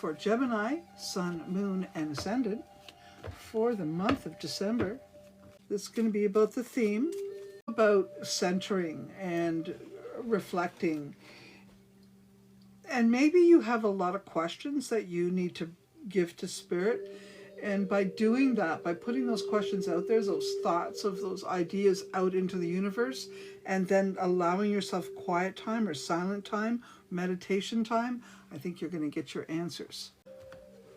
for Gemini, Sun, Moon, and Ascendant for the month of December. This is going to be about the theme, about centering and reflecting. And maybe you have a lot of questions that you need to give to Spirit. And by doing that, by putting those questions out there, those thoughts of those ideas out into the universe, and then allowing yourself quiet time or silent time, meditation time, I think you're going to get your answers.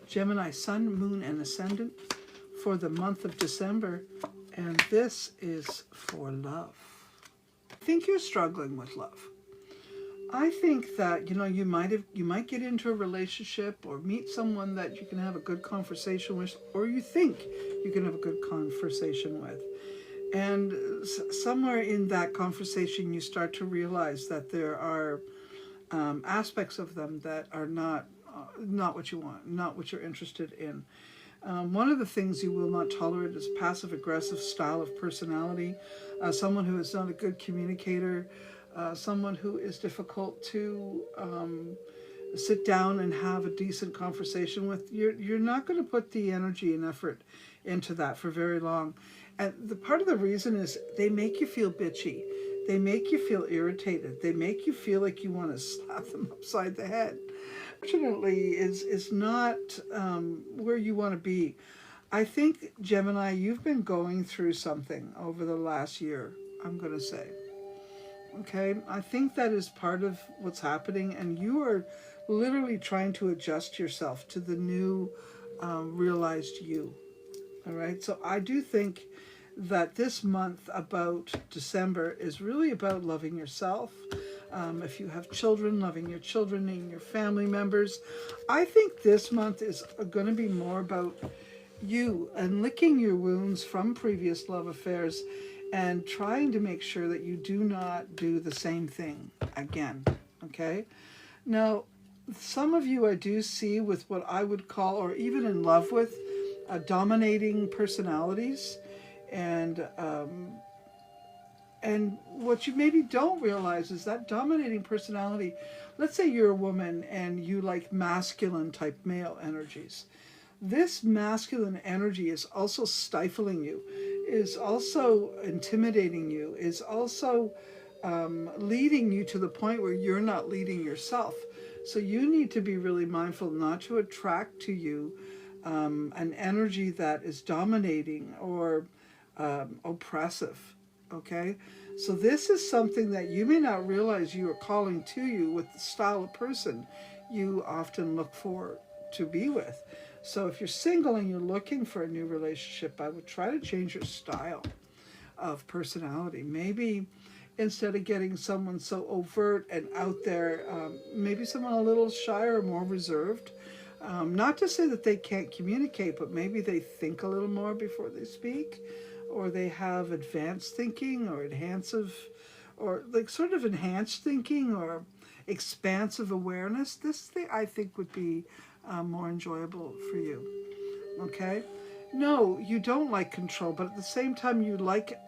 Gemini, Sun, Moon, and Ascendant for the month of December. And this is for love. I think you're struggling with love. I think that, you might get into a relationship or meet someone that you can have a good conversation with, or you think you can have a good conversation with. And somewhere in that conversation, you start to realize that there are aspects of them that are not what you want, not what you're interested in. One of the things you will not tolerate is passive-aggressive style of personality, someone who is not a good communicator, someone who is difficult to sit down and have a decent conversation with. You're not going to put the energy and effort into that for very long. And the part of the reason is they make you feel bitchy. They make you feel irritated. They make you feel like you want to slap them upside the head. Fortunately, is not where you want to be. I think, Gemini, you've been going through something over the last year, I'm going to say. Okay, I think that is part of what's happening, and you are literally trying to adjust yourself to the new realized you. All right, so I do think that this month about December is really about loving yourself. If you have children, loving your children and your family members. I think this month is going to be more about you and licking your wounds from previous love affairs and trying to make sure that you do not do the same thing again, okay? Now, some of you I do see with what I would call, or even in love with, dominating personalities. And what you maybe don't realize is that dominating personality, let's say you're a woman and you like masculine type male energies. This masculine energy is also stifling you, is also intimidating you, is also leading you to the point where you're not leading yourself. So you need to be really mindful not to attract to you an energy that is dominating or oppressive, okay? So this is something that you may not realize you are calling to you with the style of person you often look for to be with. So if you're single and you're looking for a new relationship, I would try to change your style of personality. Maybe instead of getting someone so overt and out there, maybe someone a little shy or more reserved. Not to say that they can't communicate, but maybe they think a little more before they speak, or they have advanced thinking or enhanced thinking or expansive awareness. This thing I think would be more enjoyable for you. Okay? No, you don't like control, but at the same time you like,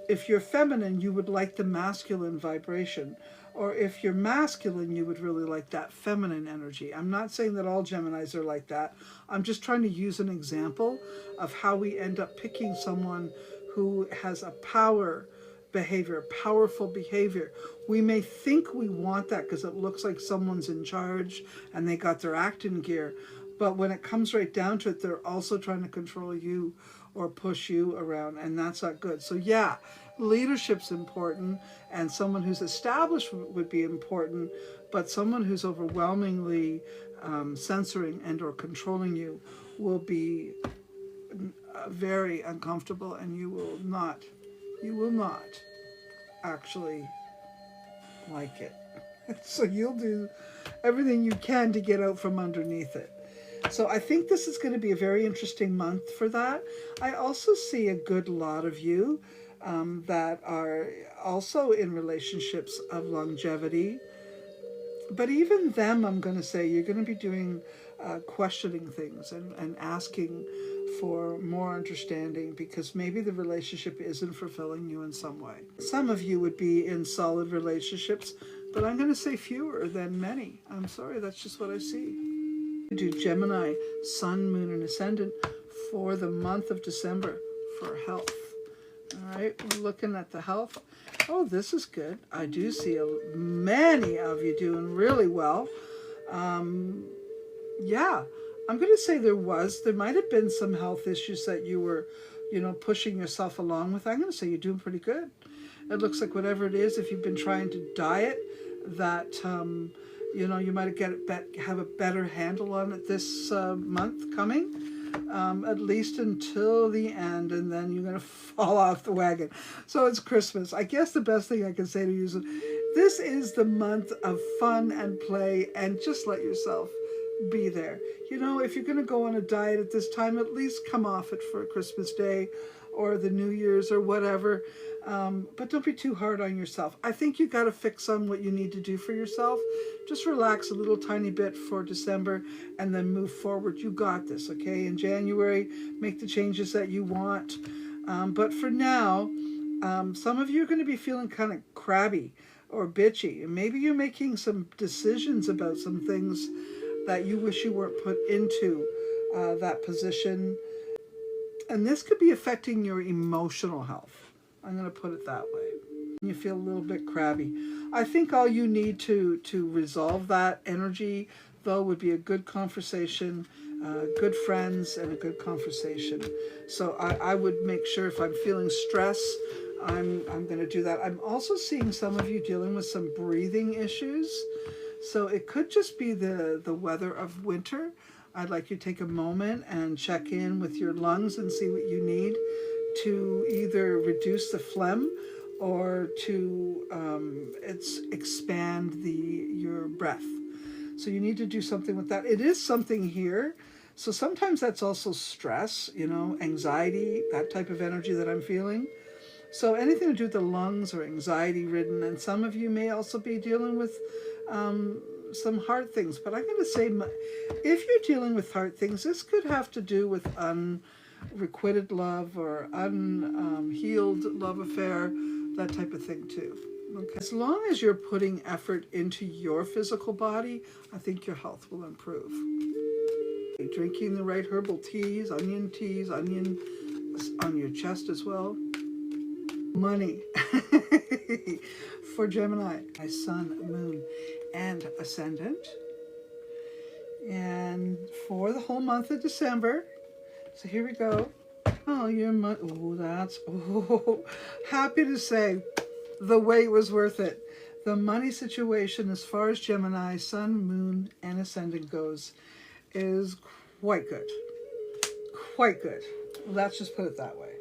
if you're feminine, you would like the masculine vibration. Or if you're masculine, you would really like that feminine energy. I'm not saying that all Geminis are like that. I'm just trying to use an example of how we end up picking someone who has a powerful behavior. We may think we want that because it looks like someone's in charge and they got their act in gear. But when it comes right down to it, they're also trying to control you or push you around, and that's not good. So yeah, leadership's important, and someone who's established would be important, but someone who's overwhelmingly censoring and or controlling you will be very uncomfortable, and you will not actually like it. So you'll do everything you can to get out from underneath it. So I think this is going to be a very interesting month for that. I also see a good lot of you that are also in relationships of longevity. But even them, I'm going to say, you're going to be doing questioning things and asking for more understanding, because maybe the relationship isn't fulfilling you in some way. Some of you would be in solid relationships but I'm going to say fewer than many. I'm sorry, that's just what I see. Do Gemini, Sun, Moon, and Ascendant for the month of December for health. All right, we're looking at the health. Oh, this is good. I do see many of you doing really well. Yeah, I'm going to say there might have been some health issues that you were, pushing yourself along with. I'm going to say you're doing pretty good. It looks like whatever it is, if you've been trying to diet, that, you might have a better handle on it this month coming, at least until the end, and then you're going to fall off the wagon. So it's Christmas. I guess the best thing I can say to you is this is the month of fun and play, and just let yourself be there. If you're going to go on a diet at this time, at least come off it for Christmas Day or the New Year's or whatever. But don't be too hard on yourself. I think you got to fix on what you need to do for yourself. Just relax a little tiny bit for December and then move forward. You got this, okay? In January, make the changes that you want. But for now, some of you are going to be feeling kind of crabby or bitchy. And maybe you're making some decisions about some things that you wish you weren't put into that position. And this could be affecting your emotional health. I'm going to put it that way. You feel a little bit crabby. I think all you need to resolve that energy, though, would be a good conversation, good friends, and a good conversation. So I would make sure if I'm feeling stress, I'm going to do that. I'm also seeing some of you dealing with some breathing issues. So it could just be the weather of winter. I'd like you to take a moment and check in with your lungs and see what you need to either reduce the phlegm or to expand your breath. So you need to do something with that. It is something here. So sometimes that's also stress, anxiety, that type of energy that I'm feeling. So anything to do with the lungs or anxiety ridden. And some of you may also be dealing with some heart things. But I'm going to say, if you're dealing with heart things, this could have to do with unrequited love or unhealed love affair, that type of thing too. Okay. As long as you're putting effort into your physical body, I think your health will improve. Drinking the right herbal teas, onion on your chest as well. Money for Gemini, my Sun, Moon, and Ascendant. And for the whole month of December. So here we go. Oh, your money. Happy to say the wait was worth it. The money situation as far as Gemini, Sun, Moon, and Ascendant goes is quite good. Quite good. Let's just put it that way.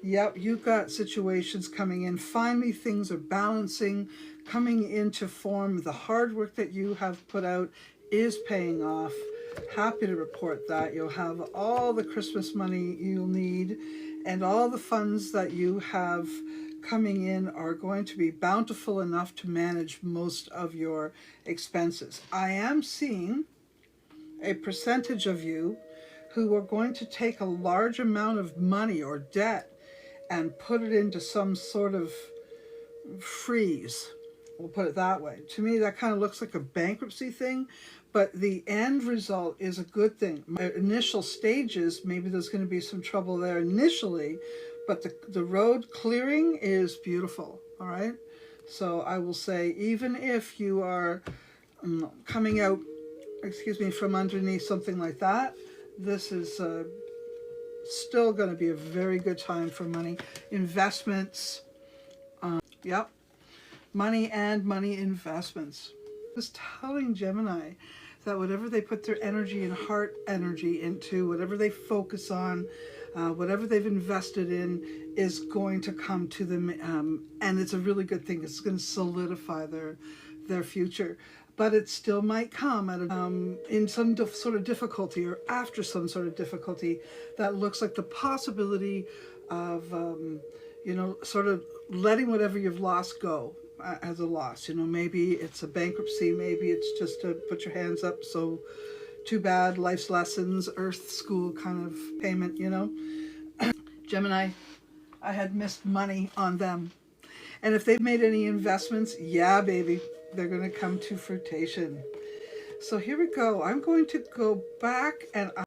Yep, you've got situations coming in. Finally, things are balancing, coming into form. The hard work that you have put out is paying off. Happy to report that. You'll have all the Christmas money you'll need, and all the funds that you have coming in are going to be bountiful enough to manage most of your expenses. I am seeing a percentage of you who are going to take a large amount of money or debt and put it into some sort of freeze. We'll put it that way. To me, that kind of looks like a bankruptcy thing, but the end result is a good thing. My initial stages, maybe there's going to be some trouble there initially, but the road clearing is beautiful, all right? So I will say, even if you are coming out, from underneath something like that, this is still going to be a very good time for money. Investments, yep. Money and money investments. Just telling Gemini that whatever they put their energy and heart energy into, whatever they focus on, whatever they've invested in is going to come to them, and it's a really good thing. It's going to solidify their future. But it still might come at in some sort of difficulty or after some sort of difficulty that looks like the possibility of, sort of letting whatever you've lost go as a loss. Maybe it's a bankruptcy, maybe it's just to put your hands up, so too bad, life's lessons, earth school kind of payment, Gemini, I had missed money on them. And if they've made any investments, yeah, baby, They're going to come to fruition. So here we go. I'm going to go back and